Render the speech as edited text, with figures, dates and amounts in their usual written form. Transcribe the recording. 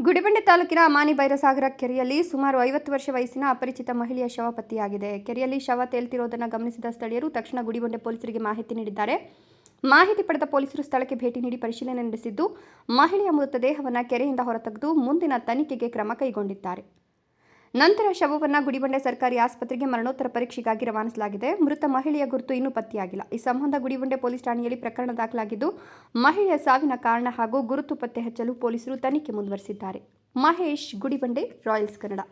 ಗುಡಿಬಂಡೆ ತಾಲೂಕಿನ ಅಮಾನಿ ಬೈರಸಾಗರ ಕೆರೆಯಲ್ಲಿ ಸುಮಾರು 50 ವರ್ಷ ವಯಸ್ಸಿನ ಅಪರಿಚಿತ ಮಹಿಳೆಯ ಶವ ಪತ್ತೆಯಾಗಿದೆ. ಕೆರೆಯಲ್ಲಿ ಶವ ತೇಲ್ತಿರೋದನ್ನು ಗಮನಿಸಿದ ಸ್ಥಳೀಯರು ತಕ್ಷಣ ಗುಡಿಬಂಡೆ ಪೊಲೀಸರಿಗೆ ಮಾಹಿತಿ ನೀಡಿದ್ದಾರೆ. ಮಾಹಿತಿ ಪಡೆದ ಪೊಲೀಸರು ಸ್ಥಳಕ್ಕೆ ಭೇಟಿ ನೀಡಿ ಪರಿಶೀಲನೆ ನಡೆಸಿದ್ದು, ಮಹಿಳೆಯ ಮೃತದೇಹವನ್ನು ಕೆರೆಯಿಂದ ಹೊರತೆಗೆದು ಮುಂದಿನ ತನಿಖೆಗೆ ಕ್ರಮ ಕೈಗೊಂಡಿದ್ದಾರೆ. ನಂತರ ಶವವನ್ನು ಗುಡಿಬಂಡೆ ಸರ್ಕಾರಿ ಆಸ್ಪತ್ರೆಗೆ ಮರಣೋತ್ತರ ಪರೀಕ್ಷೆಗಾಗಿ ರವಾನಿಸಲಾಗಿದೆ. ಮೃತ ಮಹಿಳೆಯ ಗುರುತು ಇನ್ನೂ ಪತ್ತೆಯಾಗಿಲ್ಲ. ಈ ಸಂಬಂಧ ಗುಡಿಬಂಡೆ ಪೊಲೀಸ್ ಠಾಣೆಯಲ್ಲಿ ಪ್ರಕರಣ ದಾಖಲಾಗಿದ್ದು, ಮಹಿಳೆಯ ಸಾವಿನ ಕಾರಣ ಹಾಗೂ ಗುರುತು ಪತ್ತೆ ಹಚ್ಚಲು ಪೊಲೀಸರು ತನಿಖೆ ಮುಂದುವರೆಸಿದ್ದಾರೆ. ಮಹೇಶ್, ಗುಡಿಬಂಡೆ, ರಾಯಲ್ಸ್ ಕನ್ನಡ.